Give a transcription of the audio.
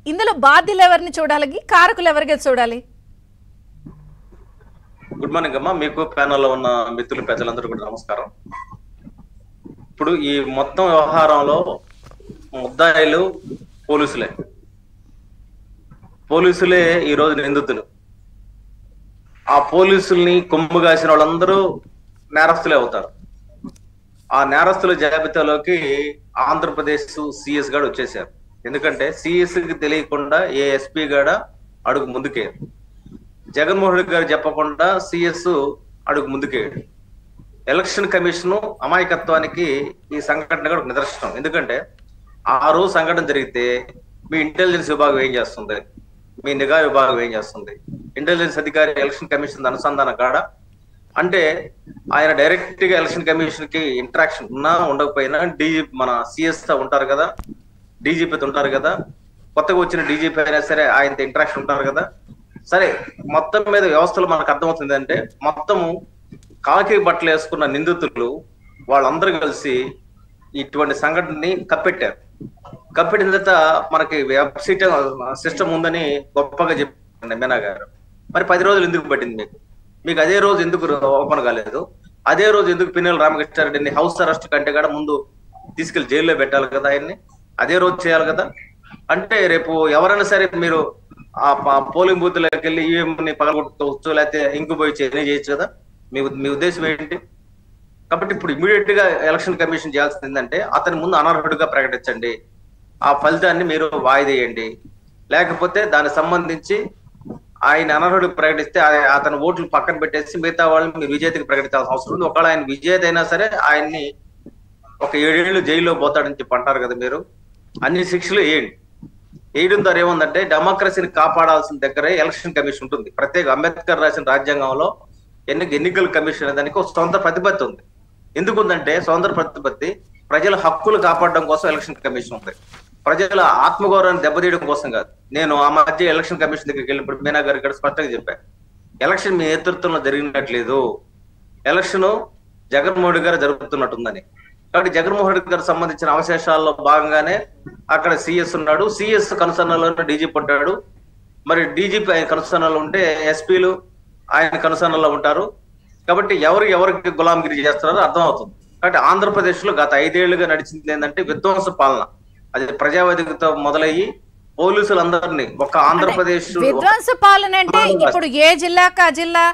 ఇందులో బాధ్యులు ఎవరిని చూడాలి, కారకులు ఎవరికి చూడాలి? గుడ్ మార్నింగ్ అమ్మా, మీకు ప్యానల్లో ఉన్న మిత్రులు ప్రజలందరూ కూడా నమస్కారం. ఇప్పుడు ఈ మొత్తం వ్యవహారంలో ముద్దాయిలు పోలీసులే ఈ రోజు నిందితులు. ఆ పోలీసుల్ని కొమ్ము కాసిన వాళ్ళందరూ నేరస్తులే అవుతారు. ఆ నేరస్తుల జాబితాలోకి ఆంధ్రప్రదేశ్ సిఎస్ గారు వచ్చేసారు. ఎందుకంటే సిఎస్ కి తెలియకుండా ఏ ఎస్పీ గాడ అడుగు ముందుకే, జగన్మోహన్ రెడ్డి గారు చెప్పకుండా సిఎస్ అడుగు ముందుకేయడు. ఎలక్షన్ కమిషన్ అమాయకత్వానికి ఈ సంఘటన కూడా ఒక నిదర్శనం. ఎందుకంటే ఆ రోజు సంఘటన జరిగితే మీ ఇంటెలిజెన్స్ విభాగం ఏం చేస్తుంది, మీ నిఘా విభాగం ఏం చేస్తుంది? ఇంటెలిజెన్స్ అధికారి ఎలక్షన్ కమిషన్ అనుసంధాన కాడ అంటే ఆయన డైరెక్ట్ గా ఎలక్షన్ కమిషన్ కి ఇంటరాక్షన్ ఉన్నా ఉండకపోయినా మన సిఎస్ తో ఉంటారు కదా, డీజీపీతో ఉంటారు కదా, కొత్తగా వచ్చిన డీజీపీ అయినా సరే ఆయనతో ఇంటరాక్షన్ ఉంటారు కదా. సరే, మొత్తం మీద వ్యవస్థలో మనకు అర్థమవుతుంది అంటే మొత్తము కాకి బట్టలు వేసుకున్న నిందితులు వాళ్ళందరూ కలిసి ఇటువంటి సంఘటనని కప్పెట్టారు. కప్పెట్టిన తర్వాత మనకి వెబ్సైట్ సిస్టమ్ ఉందని గొప్పగా చెప్పండి మీనా గారు. మరి 10 రోజులు ఎందుకు పట్టింది మీకు అదే రోజు ఎందుకు ఓపెన్ కాలేదు? అదే రోజు ఎందుకు పిన్నెల రామకృష్ణారెడ్డిని హౌస్ అరెస్ట్ కంటే కూడా ముందు తీసుకెళ్లి జైల్లో పెట్టాలి కదా, ఆయన్ని అదే రోజు చేయాలి కదా. అంటే రేపు ఎవరైనా సరే మీరు ఆ పోలింగ్ బూత్ లోకి వెళ్ళి ఈవీఎంని పగలగొట్టుకోవచ్చు, లేకపోతే ఇంకుపోయి చేయొచ్చు కదా. మీ ఉద్దేశం ఏంటి? కాబట్టి ఇప్పుడు ఇమీడియట్ గా ఎలక్షన్ కమిషన్ చేయాల్సింది ఏంటంటే అతని ముందు అనర్హుడిగా ప్రకటించండి, ఆ ఫలితాన్ని మీరు వాయిదేయండి. లేకపోతే దానికి సంబంధించి ఆయన అనర్హుడు ప్రకటిస్తే అతని ఓట్లు పక్కన పెట్టేసి మిగతా వాళ్ళని మీరు విజేతకి ప్రకటించాల్సిన అవసరం ఉంది. ఒకవేళ ఆయన విజేత అయినా సరే ఆయన్ని ఒక 7 ఏళ్ళు జైల్లో పోతాడని చెప్పి అంటారు కదా మీరు. అన్ని శిక్షలు వేయడం ద్వారా ఏముందంటే డెమోక్రసీని కాపాడాల్సిన దగ్గరే ఎలక్షన్ కమిషన్ ఉంటుంది. ప్రత్యేక అంబేద్కర్ రాసిన రాజ్యాంగంలో ఎన్నికల కమిషన్ దానికి ఒక స్వతంత్ర ప్రతిపత్తి ఉంది. ఎందుకుందంటే స్వతంత్ర ప్రతిపత్తి ప్రజల హక్కులు కాపాడడం కోసం ఎలక్షన్ కమిషన్ ఉంది, ప్రజల ఆత్మగౌరవాన్ని దెబ్బతీయడం కోసం కాదు. నేను ఆ మధ్య ఎలక్షన్ కమిషన్ దగ్గరికి వెళ్ళినప్పుడు మీనా గారు ఇక్కడ స్పష్టంగా చెప్పాను, ఎలక్షన్ మీ నేతృత్వంలో జరిగినట్లేదు, ఎలక్షన్ జగన్మోహన్ రెడ్డి గారు జరుగుతున్నట్టుందని. కాబట్టి జగన్మోహన్ రెడ్డి గారికి సంబంధించిన అవశేషాల్లో భాగంగానే అక్కడ సిఎస్ ఉన్నాడు, సిఎస్ కనుసన్నలో డీజీపీ ఉంటాడు, మరి డీజీపీ ఆయన కనుసన్నలో ఉంటే ఎస్పీలు ఆయన కనుసన్నలో ఉంటారు. కాబట్టి ఎవరికి గులాంగిరి చేస్తున్నారో అర్థమవుతుంది. కాబట్టి ఆంధ్రప్రదేశ్ లో గత 5 ఏళ్లుగా నడిచింది ఏంటంటే విధ్వంస పాలన. అది ప్రజావేదికతో మొదలయ్యి పోలీసులందరినీ ఒక ఆంధ్రప్రదేశ్ విధ్వంస పాలన అంటే ఇప్పుడు ఏ జిల్లాకు ఆ జిల్లా